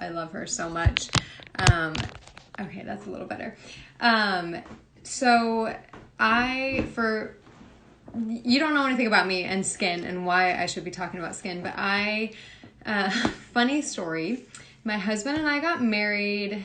I love her so much. Okay, that's a little better. So you don't know anything about me and skin and why I should be talking about skin, but funny story, my husband and I got married,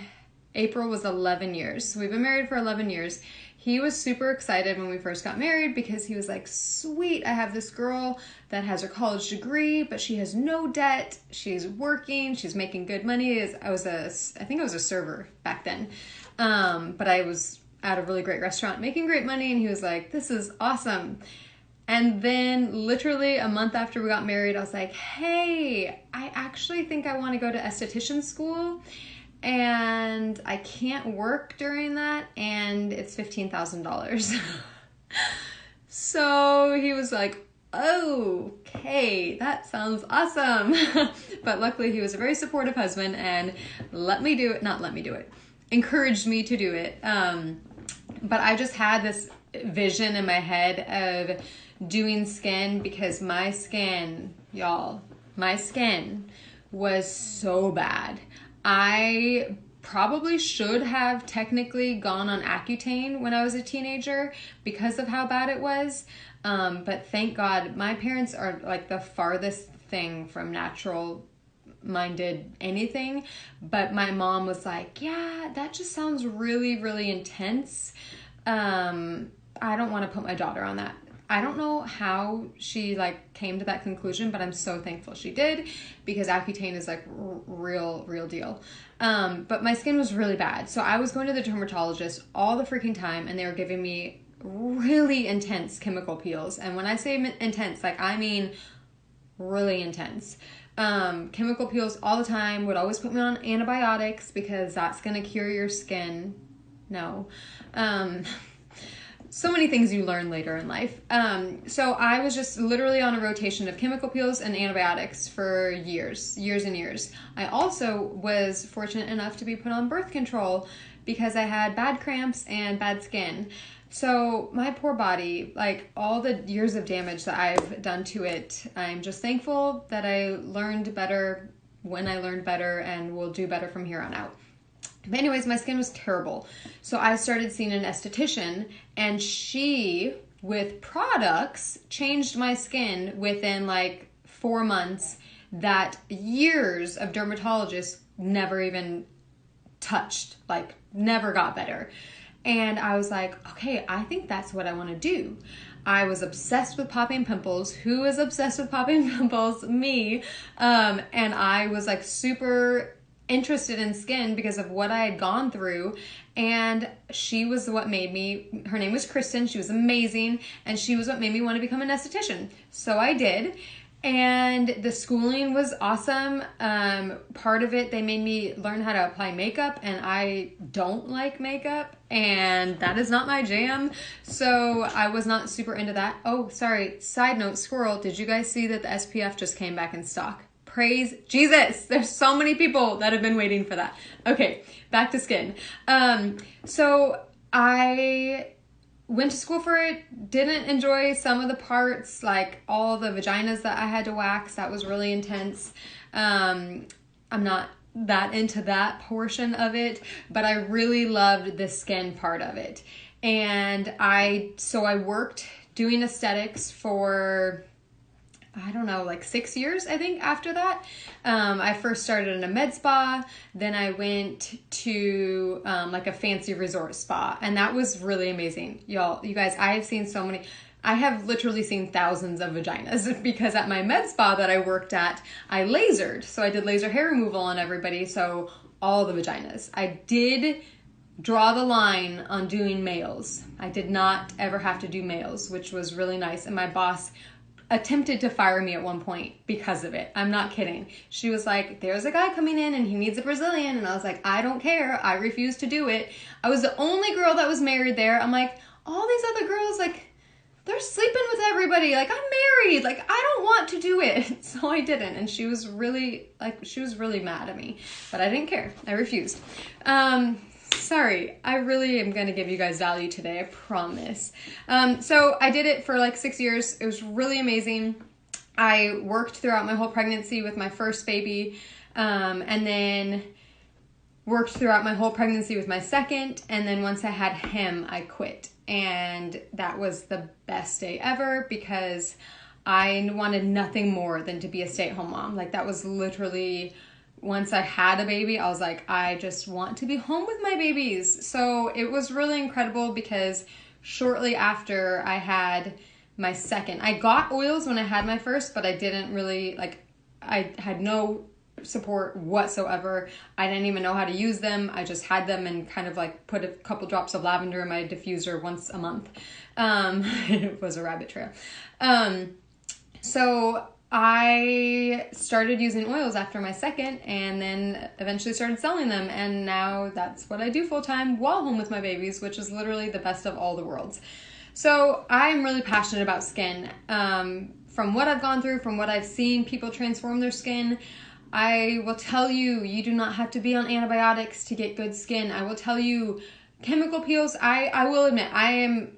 April was 11 years. So we've been married for 11 years. He was super excited when we first got married because he was like, sweet, I have this girl that has her college degree, but she has no debt. She's working, she's making good money. I think I was a server back then. But I was at a really great restaurant making great money, and he was like, this is awesome. And then literally a month after we got married, I was like, hey, I actually think I want to go to esthetician school. And I can't work during that, and it's $15,000. So he was like, okay, that sounds awesome. But luckily he was a very supportive husband and encouraged me to do it. But I just had this vision in my head of doing skin because my skin was so bad. I probably should have technically gone on Accutane when I was a teenager because of how bad it was. But thank God, my parents are like the farthest thing from natural minded anything. But my mom was like, yeah, that just sounds really, really intense. I don't want to put my daughter on that. I don't know how she came to that conclusion, but I'm so thankful she did because Accutane is real deal. But my skin was really bad. So I was going to the dermatologist all the freaking time, and they were giving me really intense chemical peels. And when I say intense, I mean really intense. Chemical peels all the time, would always put me on antibiotics because that's going to cure your skin. No. So many things you learn later in life. So I was just literally on a rotation of chemical peels and antibiotics for years and years. I also was fortunate enough to be put on birth control because I had bad cramps and bad skin. So my poor body, all the years of damage that I've done to it, I'm just thankful that I learned better when I learned better and will do better from here on out. But anyways, my skin was terrible. So I started seeing an esthetician, and she, with products, changed my skin within 4 months that years of dermatologists never even touched, never got better. And I was like, okay, I think that's what I want to do. I was obsessed with popping pimples. Who is obsessed with popping pimples? Me. And I was super interested in skin because of what I had gone through, and she was what made me, her name was Kristen, she was amazing, and she was what made me want to become an esthetician. So I did, and the schooling was awesome. Part of it, they made me learn how to apply makeup, and I don't like makeup, and that is not my jam, so I was not super into that. Oh, sorry, side note, squirrel, did you guys see that the SPF just came back in stock? Praise Jesus. There's so many people that have been waiting for that. Okay, back to skin. So I went to school for it, didn't enjoy some of the parts, all the vaginas that I had to wax. That was really intense. I'm not that into that portion of it, but I really loved the skin part of it. And I worked doing aesthetics for, I don't know, 6 years, I think, after that. I first started in a med spa, then I went to a fancy resort spa, and that was really amazing. You guys, I have literally seen thousands of vaginas because at my med spa that I worked at, I lasered. So I did laser hair removal on everybody, so all the vaginas. I did draw the line on doing males. I did not ever have to do males, which was really nice, and my boss attempted to fire me at one point because of it. I'm not kidding. She was like, there's a guy coming in and he needs a Brazilian. And I was like, I don't care. I refuse to do it. I was the only girl that was married there. I'm like, all these other girls, they're sleeping with everybody. I'm married. I don't want to do it. So I didn't. And she was really mad at me, but I didn't care. I refused. Sorry, I really am going to give you guys value today, I promise. So I did it for 6 years. It was really amazing. I worked throughout my whole pregnancy with my first baby. And then worked throughout my whole pregnancy with my second, and then once I had him, I quit. And that was the best day ever because I wanted nothing more than to be a stay-at-home mom. Like, that was literally, once I had a baby, I was like, I just want to be home with my babies. So it was really incredible because shortly after I had my second, I got oils when I had my first, but I didn't really, like, I had no support whatsoever. I didn't even know how to use them. I just had them and kind of like put a couple drops of lavender in my diffuser once a month. It was a rabbit trail. So I started using oils after my second and then eventually started selling them. And now that's what I do full time while home with my babies, which is literally the best of all the worlds. So I'm really passionate about skin. From what I've gone through, from what I've seen people transform their skin, I will tell you, you do not have to be on antibiotics to get good skin. I will tell you, chemical peels, I will admit, I am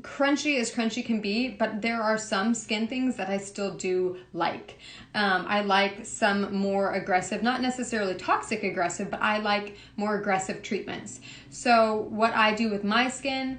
crunchy as crunchy can be, but there are some skin things that I still do like. I like some more aggressive, not necessarily toxic aggressive, but I like more aggressive treatments. So what I do with my skin,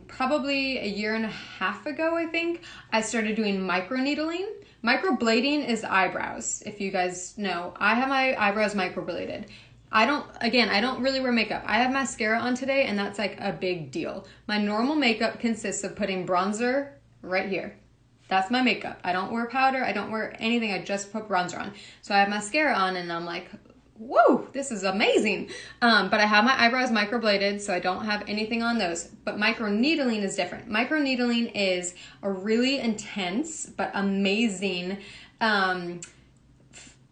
probably a year and a half ago, I think, I started doing microneedling. Microblading is eyebrows. If you guys know, I have my eyebrows microbladed. I don't really wear makeup. I have mascara on today, and that's like a big deal. My normal makeup consists of putting bronzer right here. That's my makeup. I don't wear powder. I don't wear anything. I just put bronzer on. So I have mascara on, and I'm like, whoa, this is amazing. But I have my eyebrows microbladed, so I don't have anything on those. But microneedling is different. Microneedling is a really intense but amazing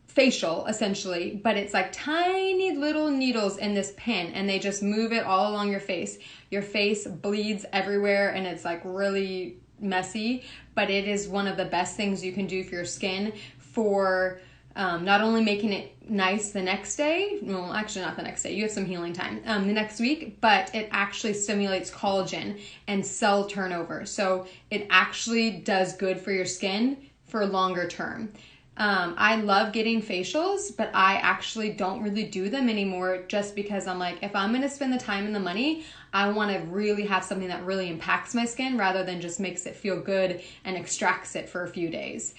facial, essentially, but it's like tiny little needles in this pin, and they just move it all along your face. Your face bleeds everywhere, and it's like really messy, but it is one of the best things you can do for your skin for not only making it nice the next day, well, actually not the next day, you have some healing time, the next week, but it actually stimulates collagen and cell turnover. So it actually does good for your skin for longer term. I love getting facials, but I actually don't really do them anymore just because I'm like, if I'm going to spend the time and the money, I want to really have something that really impacts my skin rather than just makes it feel good and extracts it for a few days.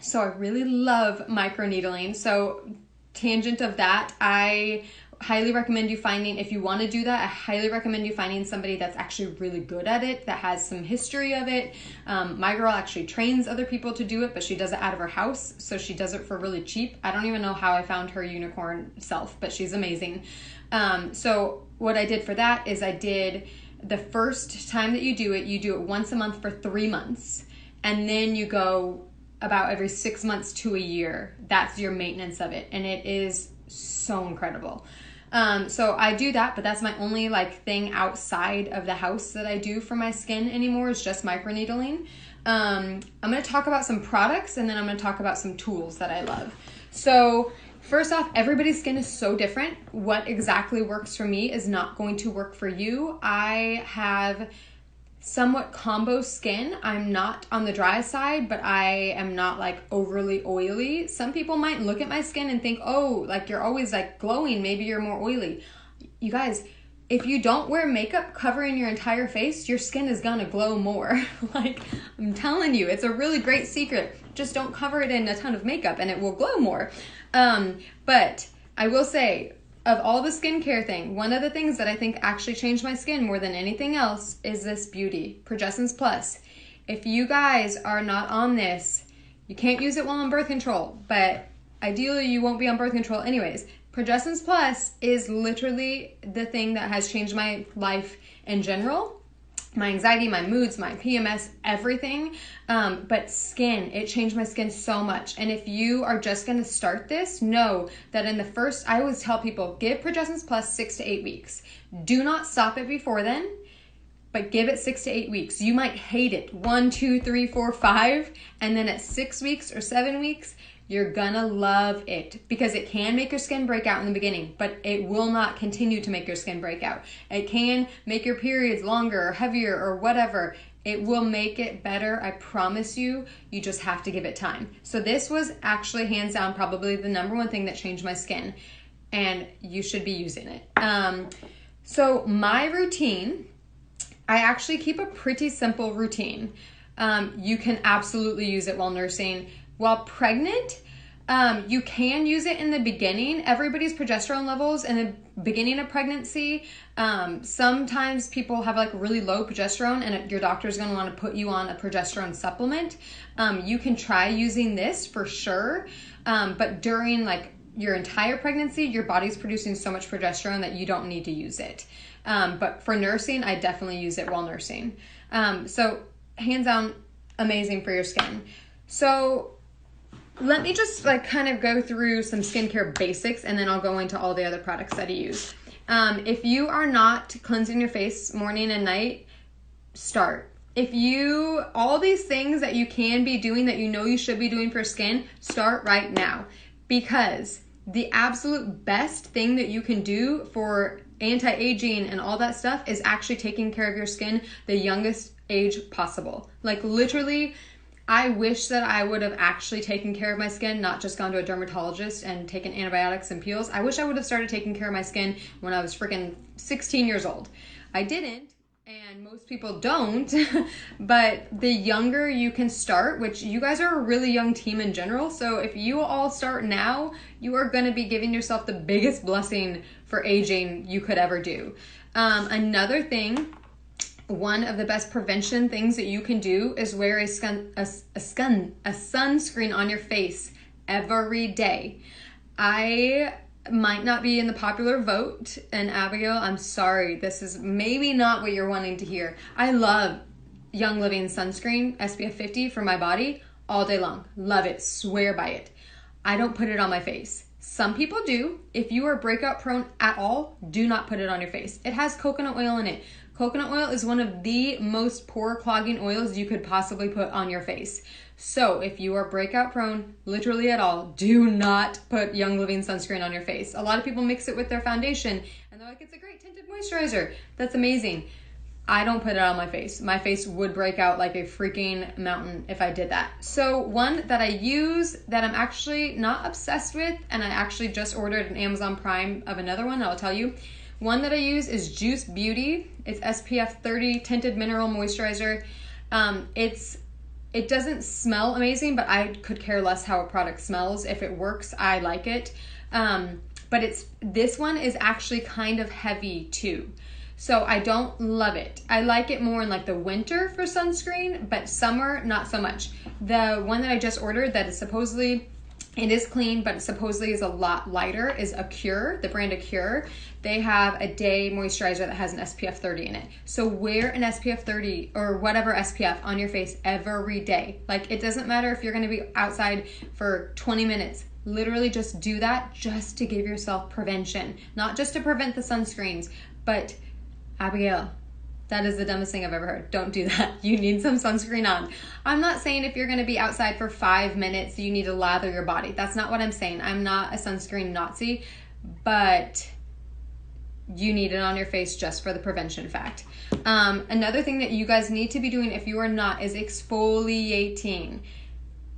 So I really love microneedling. So tangent of that, I highly recommend you finding, if you want to do that, I highly recommend you finding somebody that's actually really good at it, that has some history of it. My girl actually trains other people to do it, but she does it out of her house, so she does it for really cheap. I don't even know how I found her unicorn self, but she's amazing. So what I did for that is I did the first time that you do it once a month for 3 months, and then you go about every 6 months to a year. That's your maintenance of it, and it is so incredible. So I do that, but that's my only like thing outside of the house that I do for my skin anymore is just microneedling. I'm going to talk about some products, and then I'm going to talk about some tools that I love. So first off, everybody's skin is so different. What exactly works for me is not going to work for you. I have somewhat combo skin. I'm not on the dry side, but I am not like overly oily. Some people might look at my skin and think, oh, like you're always like glowing, maybe you're more oily. You guys, if you don't wear makeup covering your entire face, your skin is gonna glow more. Like, I'm telling you, it's a really great secret. Just don't cover it in a ton of makeup and it will glow more. But I will say, of all the skincare thing, one of the things that I think actually changed my skin more than anything else is this beauty, Progessence Plus. If you guys are not on this, you can't use it while on birth control, but ideally you won't be on birth control anyways. Progessence Plus is literally the thing that has changed my life in general. My anxiety, my moods, my PMS, everything. But skin, it changed my skin so much. And if you are just going to start this, know that in the first, I always tell people, give Progessence Plus 6 to 8 weeks. Do not stop it before then, but give it 6 to 8 weeks. You might hate it 1, 2, 3, 4, 5. And then at 6 weeks or 7 weeks, you're gonna love it because it can make your skin break out in the beginning, but it will not continue to make your skin break out. It can make your periods longer or heavier or whatever. It will make it better, I promise you. You just have to give it time. So this was actually hands down probably the number one thing that changed my skin, and you should be using it. So my routine, I actually keep a pretty simple routine. You can absolutely use it while nursing. While pregnant, you can use it in the beginning. Everybody's progesterone levels in the beginning of pregnancy, sometimes people have like really low progesterone and your doctor's going to want to put you on a progesterone supplement. You can try using this for sure, but during like your entire pregnancy, your body's producing so much progesterone that you don't need to use it. But for nursing, I definitely use it while nursing. So hands down, amazing for your skin. So let me just like kind of go through some skincare basics, and then I'll go into all the other products that I use. If you are not cleansing your face morning and night, start. All these things that you can be doing that you know you should be doing for skin, start right now. Because the absolute best thing that you can do for anti-aging and all that stuff is actually taking care of your skin the youngest age possible. Like literally, I wish that I would have actually taken care of my skin, not just gone to a dermatologist and taken antibiotics and peels. I wish I would have started taking care of my skin when I was freaking 16 years old. I didn't, and most people don't, but the younger you can start, which you guys are a really young team in general, so if you all start now, you are going to be giving yourself the biggest blessing for aging you could ever do. Another thing, one of the best prevention things that you can do is wear a sunscreen on your face every day. I might not be in the popular vote, and Abigail, I'm sorry, this is maybe not what you're wanting to hear. I love Young Living sunscreen, SPF 50 for my body all day long. Love it, swear by it. I don't put it on my face. Some people do. If you are breakout prone at all, do not put it on your face. It has coconut oil in it. Coconut oil is one of the most pore clogging oils you could possibly put on your face. So if you are breakout prone, literally at all, do not put Young Living sunscreen on your face. A lot of people mix it with their foundation and they're like, it's a great tinted moisturizer. That's amazing. I don't put it on my face. My face would break out like a freaking mountain if I did that. So one that I use that I'm actually not obsessed with, and I actually just ordered an Amazon Prime of another one, I'll tell you. One that I use is Juice Beauty. It's SPF 30 Tinted Mineral Moisturizer. It doesn't smell amazing, but I could care less how a product smells. If it works, I like it. But this one is actually kind of heavy too. So I don't love it. I like it more in like the winter for sunscreen, but summer, not so much. The one that I just ordered that is supposedly, it is clean, but supposedly is a lot lighter, is Acure, the brand Acure. They have a day moisturizer that has an SPF 30 in it. So wear an SPF 30 or whatever SPF on your face every day. Like it doesn't matter if you're gonna be outside for 20 minutes. Literally just do that just to give yourself prevention. Not just to prevent the sunscreens, but Abigail, that is the dumbest thing I've ever heard. Don't do that. You need some sunscreen on. I'm not saying if you're going to be outside for 5 minutes, you need to lather your body. That's not what I'm saying. I'm not a sunscreen Nazi, but you need it on your face just for the prevention fact. Another thing that you guys need to be doing if you are not is exfoliating.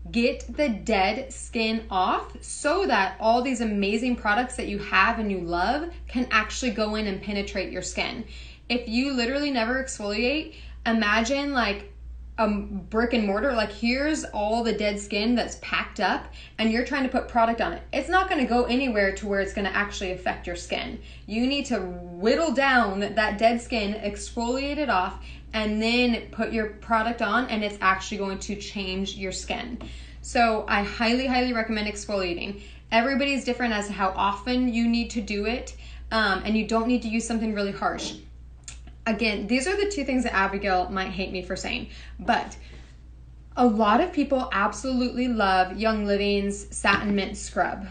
Get the dead skin off so that all these amazing products that you have and you love can actually go in and penetrate your skin. If you literally never exfoliate, imagine like a brick and mortar, like here's all the dead skin that's packed up and you're trying to put product on it. It's not going to go anywhere to where it's going to actually affect your skin. You need to whittle down that dead skin, exfoliate it off, and then put your product on, and it's actually going to change your skin. So I highly, highly recommend exfoliating. Everybody's different as to how often you need to do it, and you don't need to use something really harsh. Again, these are the two things that Abigail might hate me for saying, but a lot of people absolutely love Young Living's Satin Mint Scrub.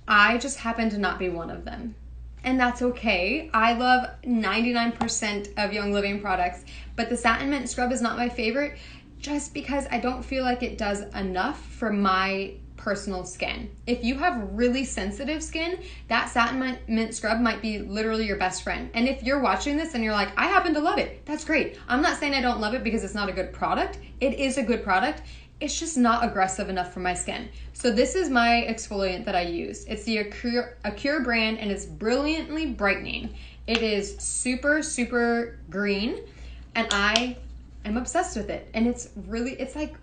I just happen to not be one of them. And that's okay. I love 99% of Young Living products, but the Satin Mint Scrub is not my favorite just because I don't feel like it does enough for my personal skin. If you have really sensitive skin, that satin mint scrub might be literally your best friend. And if you're watching this and you're like, I happen to love it, that's great. I'm not saying I don't love it because it's not a good product. It is a good product. It's just not aggressive enough for my skin. So this is my exfoliant that I use. It's the Acure brand, and it's brilliantly brightening. It is super, super green, and I am obsessed with it. And it's like,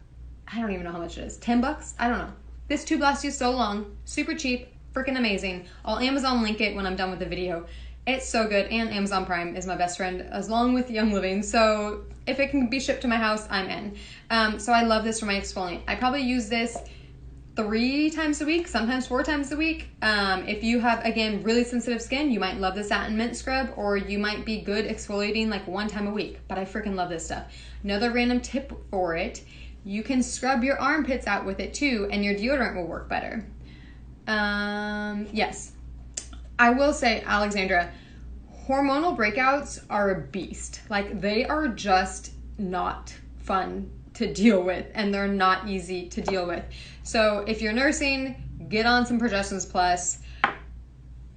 I don't even know how much it is. 10 bucks? I don't know. This tube lasts you so long. Super cheap. Freaking amazing. I'll Amazon link it when I'm done with the video. It's so good. And Amazon Prime is my best friend, as long with Young Living. So if it can be shipped to my house, I'm in. So I love this for my exfoliant. I probably use this 3 times a week, sometimes 4 times a week. If you have, again, really sensitive skin, you might love the satin mint scrub, or you might be good exfoliating like 1 time a week. But I freaking love this stuff. Another random tip for it, you can scrub your armpits out with it too, and your deodorant will work better. Yes. I will say, Alexandra, hormonal breakouts are a beast. Like, they are just not fun to deal with, and they're not easy to deal with. So if you're nursing, get on some Progestins Plus.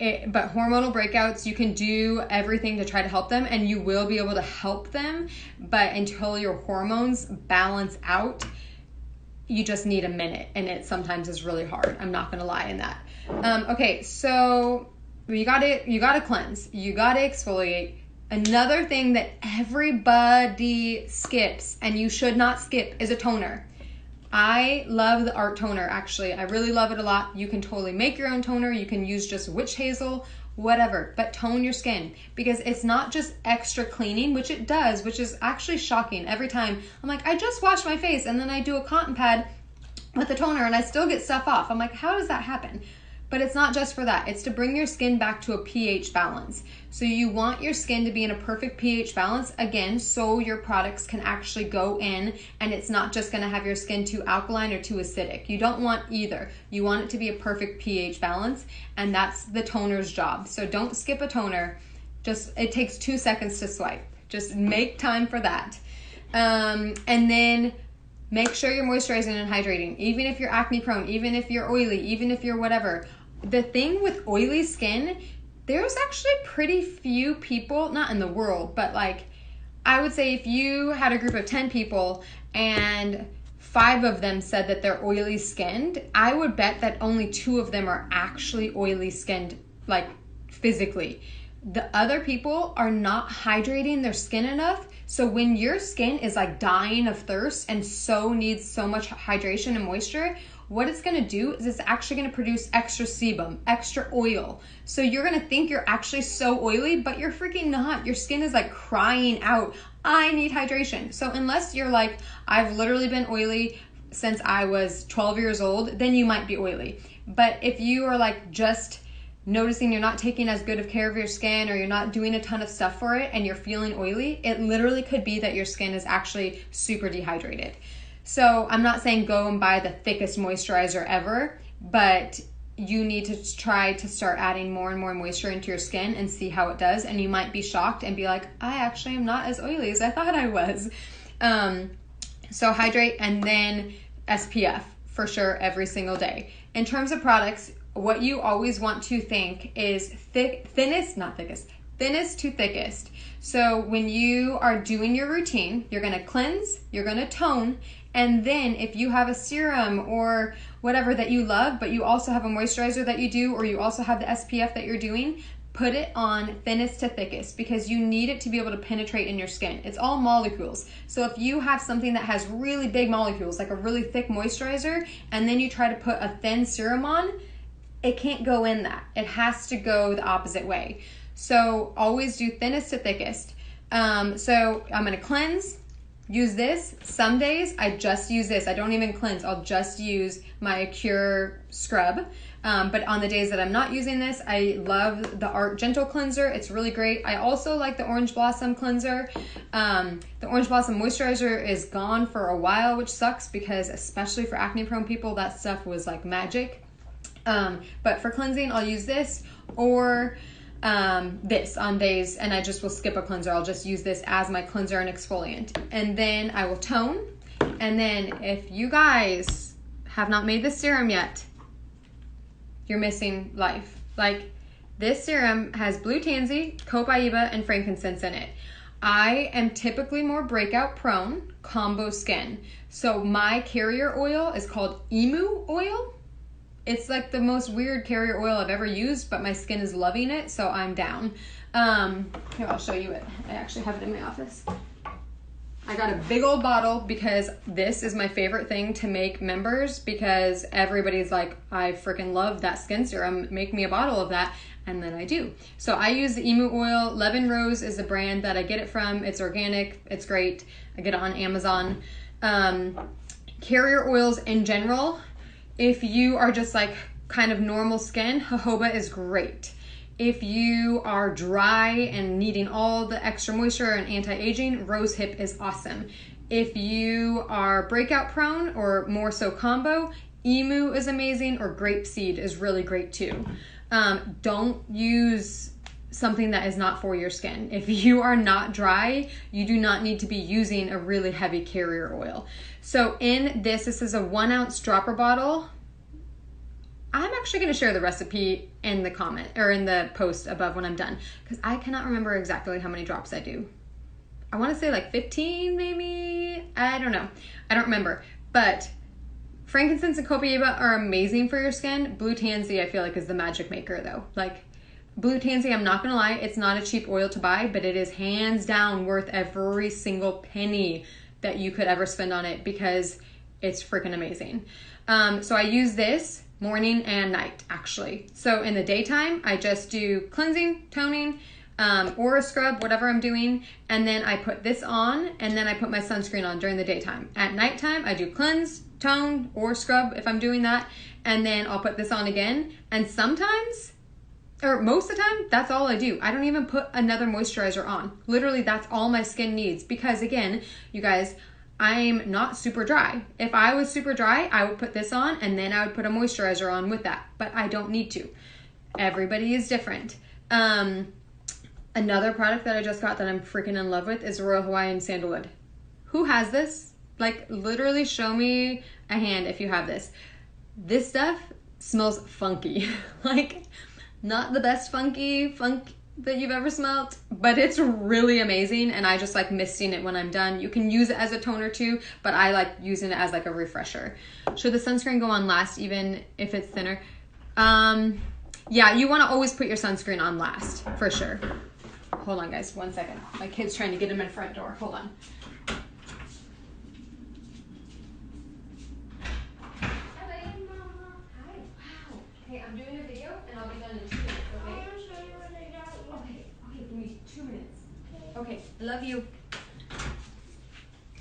But hormonal breakouts, you can do everything to try to help them, and you will be able to help them, but until your hormones balance out, you just need a minute, and it sometimes is really hard. I'm not gonna lie in that. Okay, so you gotta cleanse, you gotta exfoliate. Another thing that everybody skips, and you should not skip, is a toner. I love the Art toner, actually. I really love it a lot. You can totally make your own toner. You can use just witch hazel, whatever, but tone your skin, because it's not just extra cleaning, which it does, which is actually shocking. Every time I'm like, I just washed my face, and then I do a cotton pad with the toner and I still get stuff off. I'm like, how does that happen? But it's not just for that. It's to bring your skin back to a pH balance. So you want your skin to be in a perfect pH balance, again, so your products can actually go in, and it's not just gonna have your skin too alkaline or too acidic. You don't want either. You want it to be a perfect pH balance, and that's the toner's job. So don't skip a toner. It takes 2 seconds to swipe. Just make time for that. And then make sure you're moisturizing and hydrating, even if you're acne prone, even if you're oily, even if you're whatever. The thing with oily skin, there's actually pretty few people, not in the world, but like, I would say if you had a group of 10 people and 5 of them said that they're oily skinned, I would bet that only 2 of them are actually oily skinned, like physically. The other people are not hydrating their skin enough. So when your skin is like dying of thirst and so needs so much hydration and moisture, what it's gonna do is it's actually gonna produce extra sebum, extra oil. So you're gonna think you're actually so oily, but you're freaking not. Your skin is like crying out, I need hydration. So unless you're like, I've literally been oily since I was 12 years old, then you might be oily. But if you are like just noticing you're not taking as good of care of your skin, or you're not doing a ton of stuff for it and you're feeling oily, it literally could be that your skin is actually super dehydrated. So I'm not saying go and buy the thickest moisturizer ever, but you need to try to start adding more and more moisture into your skin and see how it does. And you might be shocked and be like, I actually am not as oily as I thought I was. So hydrate, and then SPF for sure every single day. In terms of products, what you always want to think is thinnest to thickest. So when you are doing your routine, you're gonna cleanse, you're gonna tone, and then if you have a serum or whatever that you love, but you also have a moisturizer that you do, or you also have the SPF that you're doing, put it on thinnest to thickest, because you need it to be able to penetrate in your skin. It's all molecules. So if you have something that has really big molecules, like a really thick moisturizer, and then you try to put a thin serum on, it can't go in that. It has to go the opposite way. So always do thinnest to thickest. So I'm gonna cleanse, use this. Some days I just use this. I don't even cleanse. I'll just use my Acure scrub. But on the days that I'm not using this, I love the Art Gentle Cleanser. It's really great. I also like the Orange Blossom Cleanser. The Orange Blossom Moisturizer is gone for a while, which sucks, because especially for acne prone people, that stuff was like magic. But for cleansing, I'll use this, or this on days, and I just will skip a cleanser. I'll just use this as my cleanser and exfoliant. And then I will tone. And then if you guys have not made this serum yet, you're missing life. Like, this serum has blue tansy, copaiba, and frankincense in it. I am typically more breakout prone, combo skin. So my carrier oil is called Emu oil. It's like the most weird carrier oil I've ever used, but my skin is loving it, so I'm down. Here, I'll show you it. I actually have it in my office. I got a big old bottle because this is my favorite thing to make members, because everybody's like, I freaking love that skin serum. Make me a bottle of that. And then I do. So I use the Emu oil. Levin Rose is the brand that I get it from. It's organic. It's great. I get it on Amazon. Carrier oils in general, if you are just like kind of normal skin, jojoba is great. If you are dry and needing all the extra moisture and anti-aging, rosehip is awesome. If you are breakout prone or more so combo, Emu is amazing, or grapeseed is really great too. Don't use something that is not for your skin. If you are not dry, you do not need to be using a really heavy carrier oil. So in this is a 1 ounce dropper bottle. I'm actually going to share the recipe in the comment or in the post above when I'm done, because I cannot remember exactly how many drops I do. I want to say like 15 maybe. I don't know. I don't remember. But frankincense and copaiba are amazing for your skin. Blue tansy, I feel like, is the magic maker though. Like, blue tansy, I'm not gonna lie, it's not a cheap oil to buy, but it is hands down worth every single penny that you could ever spend on it, because it's freaking amazing. So I use this morning and night, actually. So in the daytime, I just do cleansing, toning, or a scrub, whatever I'm doing, and then I put this on, and then I put my sunscreen on during the daytime. At nighttime, I do cleanse, tone, or scrub if I'm doing that, and then I'll put this on again. And sometimes, or most of the time, that's all I do. I don't even put another moisturizer on. Literally, that's all my skin needs, because again, you guys, I'm not super dry. If I was super dry, I would put this on and then I would put a moisturizer on with that, but I don't need to. Everybody is different. Another product that I just got that I'm freaking in love with is Royal Hawaiian Sandalwood. Who has this? Like, literally show me a hand if you have this. This stuff smells funky. Like, not the best funk that you've ever smelled, but it's really amazing, and I just like misting it when I'm done. You can use it as a toner too, but I like using it as like a refresher. Should the sunscreen go on last even if it's thinner? Yeah, you want to always put your sunscreen on last, for sure. Hold on guys, 1 second. My kid's trying to get in my front door. Hold on. Okay, I'm doing a video and I'll be done in 2 minutes, okay? Okay, give me 2 minutes. Okay, I love you.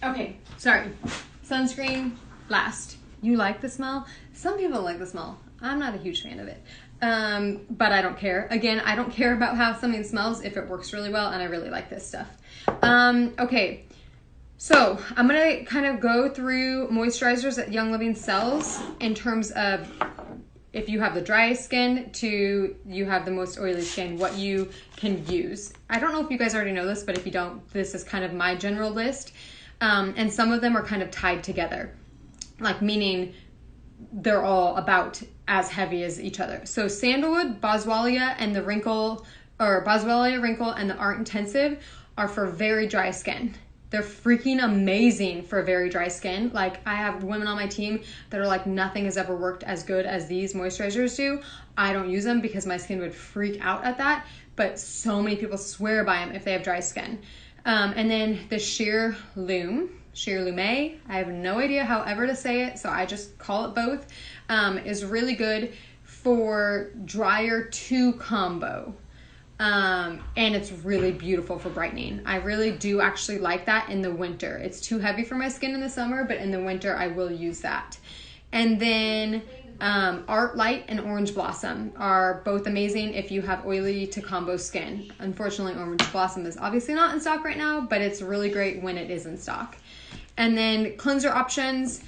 Okay, sorry. Sunscreen last. You like the smell? Some people like the smell. I'm not a huge fan of it. But I don't care. Again, I don't care about how something smells if it works really well, and I really like this stuff. Okay. So I'm gonna kind of go through moisturizers that Young Living sells in terms of if you have the driest skin to you have the most oily skin, what you can use. I don't know if you guys already know this, but if you don't, this is kind of my general list. And some of them are kind of tied together, like meaning they're all about as heavy as each other. So Sandalwood, Boswellia, and the Boswellia Wrinkle and the Art Intensive are for very dry skin. They're freaking amazing for very dry skin. Like, I have women on my team that are like, nothing has ever worked as good as these moisturizers do. I don't use them because my skin would freak out at that, but so many people swear by them if they have dry skin. And then the Sheer Lume, I have no idea how ever to say it, so I just call it both, is really good for drier to combo. And it's really beautiful for brightening. I really do actually like that in the winter. It's too heavy for my skin in the summer, but in the winter I will use that. And then Art Light and Orange Blossom are both amazing if you have oily to combo skin. Unfortunately, Orange Blossom is obviously not in stock right now, but it's really great when it is in stock. And then cleanser options.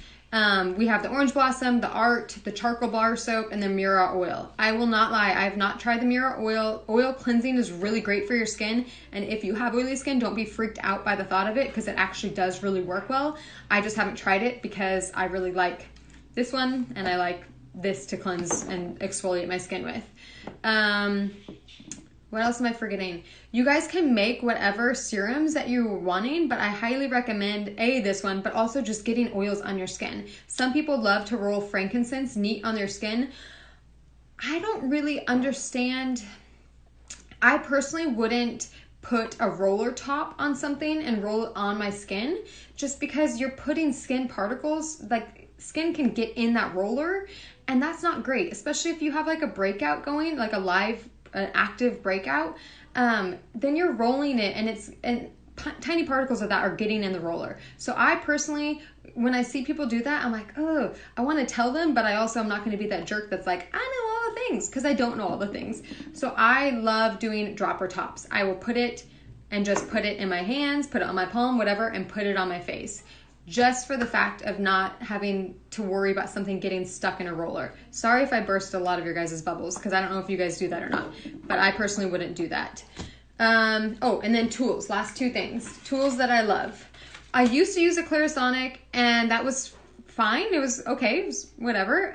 We have the Orange Blossom, the Art, the Charcoal Bar Soap, and the Mura Oil. I will not lie, I have not tried the Mura Oil. Oil cleansing is really great for your skin, and if you have oily skin, don't be freaked out by the thought of it, because it actually does really work well. I just haven't tried it because I really like this one, and I like this to cleanse and exfoliate my skin with. What else am I forgetting? You guys can make whatever serums that you're wanting, but I highly recommend this one, but also just getting oils on your skin. Some people love to roll frankincense neat on their skin. I don't really understand. I personally wouldn't put a roller top on something and roll it on my skin, just because you're putting skin particles, like skin can get in that roller, and that's not great, especially if you have like a breakout going, like an active breakout, then you're rolling it, and tiny particles of that are getting in the roller. So I personally, when I see people do that, I'm like, oh, I want to tell them, but I also am not going to be that jerk that's like, I know all the things, because I don't know all the things. So I love doing dropper tops. I will put it and just put it in my hands, put it on my palm, whatever, and put it on my face, just for the fact of not having to worry about something getting stuck in a roller. Sorry if I burst a lot of your guys' bubbles, because I don't know if you guys do that or not, but I personally wouldn't do that. Oh, and then tools. Last two things. Tools that I love. I used to use a Clarisonic, and that was fine. It was okay. It was whatever.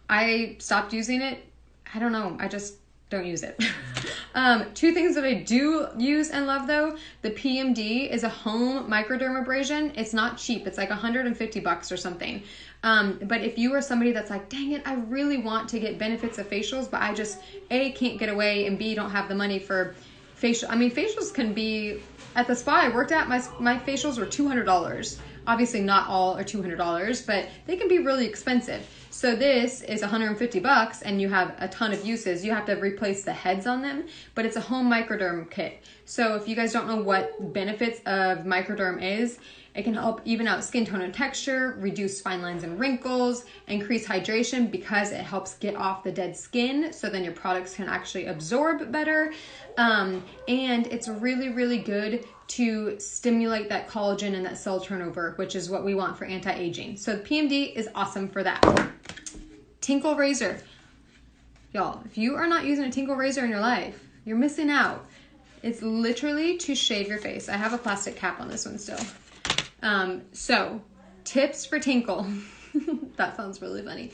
I stopped using it. I don't know. I just don't use it. Two things that I do use and love though. The PMD is a home microdermabrasion. It's not cheap. It's like $150 or something. But if you are somebody that's like, dang it, I really want to get benefits of facials, but I just A, can't get away, and B, don't have the money for facial. I mean, facials can be, at the spa I worked at, my facials were $200. Obviously not all are $200, but they can be really expensive. So this is $150 and you have a ton of uses. You have to replace the heads on them, but it's a home microderm kit. So if you guys don't know what benefits of microderm is, it can help even out skin tone and texture, reduce fine lines and wrinkles, increase hydration because it helps get off the dead skin, so then your products can actually absorb better. And it's really, really good to stimulate that collagen and that cell turnover, which is what we want for anti-aging. So the PMD is awesome for that. Tinkle razor. Y'all, if you are not using a Tinkle razor in your life, you're missing out. It's literally to shave your face. I have a plastic cap on this one still. So tips for Tinkle. That sounds really funny.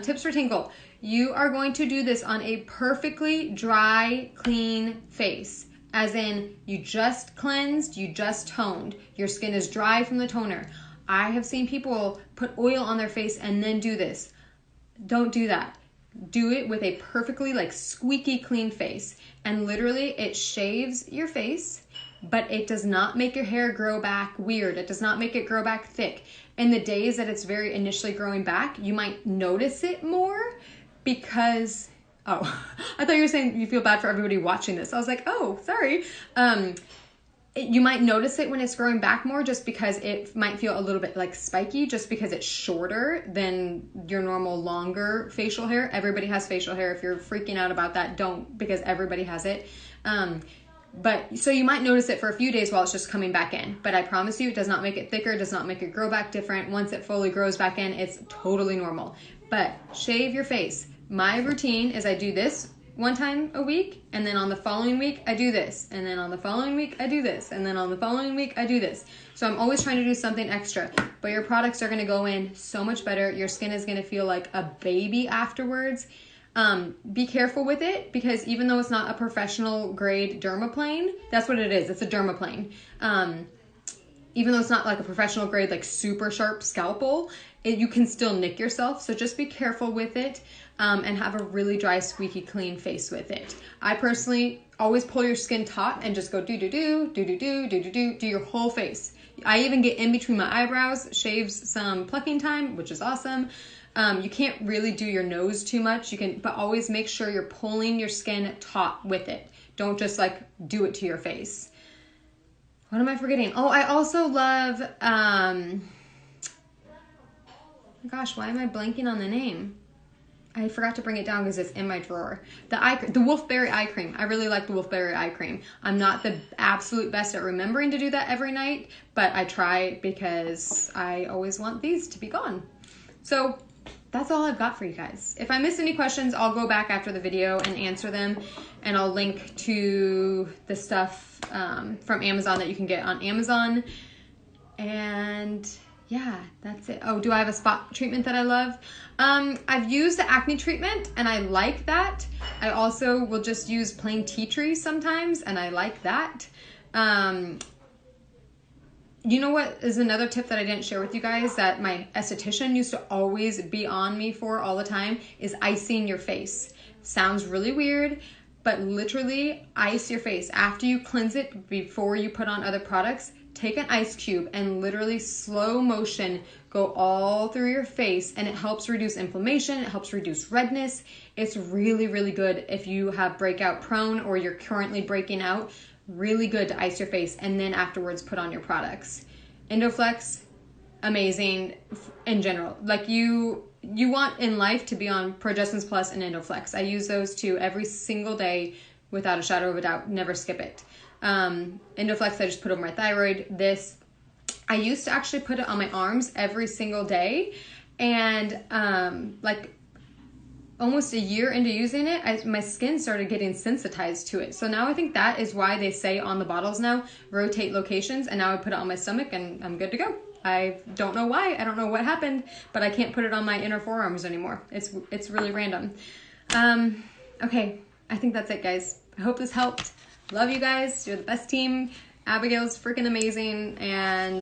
Tips for Tinkle. You are going to do this on a perfectly dry, clean face. As in, you just cleansed, you just toned. Your skin is dry from the toner. I have seen people put oil on their face and then do this. Don't do that. Do it with a perfectly squeaky clean face. And literally it shaves your face, but it does not make your hair grow back weird. It does not make it grow back thick. In the days that it's very initially growing back, you might notice it more because, oh, I thought you were saying you feel bad for everybody watching this. I was like, oh, sorry. You might notice it when it's growing back more just because it might feel a little bit spiky just because it's shorter than your normal longer facial hair. Everybody has facial hair. If you're freaking out about that, don't, because everybody has it. But so you might notice it for a few days while it's just coming back in, but I promise you it does not make it thicker, does not make it grow back different. Once it fully grows back in, it's totally normal. But shave your face. My routine is I do this one time a week, and then on the following week I do this, and then on the following week I do this, and then on the following week I do this. So I'm always trying to do something extra, but your products are going to go in so much better. Your skin is going to feel like a baby afterwards. Be careful with it, because even though it's not a professional grade dermaplane, that's what it is. It's a dermaplane. Even though it's not like a professional grade, super sharp scalpel, you can still nick yourself. So just be careful with it, and have a really dry, squeaky clean face with it. I personally always pull your skin taut and just go do-do-do, do-do-do, do-do-do, do your whole face. I even get in between my eyebrows, shaves some plucking time, which is awesome. You can't really do your nose too much. You can, but always make sure you're pulling your skin taut with it. Don't just do it to your face. What am I forgetting? Oh, I also love, gosh, why am I blanking on the name? I forgot to bring it down because it's in my drawer. The Wolfberry eye cream. I really like the Wolfberry eye cream. I'm not the absolute best at remembering to do that every night, but I try because I always want these to be gone. So that's all I've got for you guys. If I miss any questions, I'll go back after the video and answer them, and I'll link to the stuff from Amazon that you can get on Amazon. And yeah, that's it. Oh, do I have a spot treatment that I love? I've used the acne treatment and I like that. I also will just use plain tea tree sometimes and I like that. You know what is another tip that I didn't share with you guys that my esthetician used to always be on me for all the time is icing your face. Sounds really weird, but literally ice your face. After you cleanse it, before you put on other products, take an ice cube and literally slow motion go all through your face, and it helps reduce inflammation, it helps reduce redness. It's really, really good if you have breakout prone or you're currently breaking out. Really good to ice your face and then afterwards put on your products. Endoflex, amazing in general. Like you want in life to be on Progestins Plus and Endoflex. I use those two every single day without a shadow of a doubt. Never skip it. Endoflex I just put over my thyroid. This I used to actually put it on my arms every single day, and like almost a year into using it, my skin started getting sensitized to it. So now I think that is why they say on the bottles now, rotate locations, and now I put it on my stomach and I'm good to go. I don't know why, I don't know what happened, but I can't put it on my inner forearms anymore. It's really random. Okay, I think that's it, guys. I hope this helped. Love you guys, you're the best team. Abigail's freaking amazing, and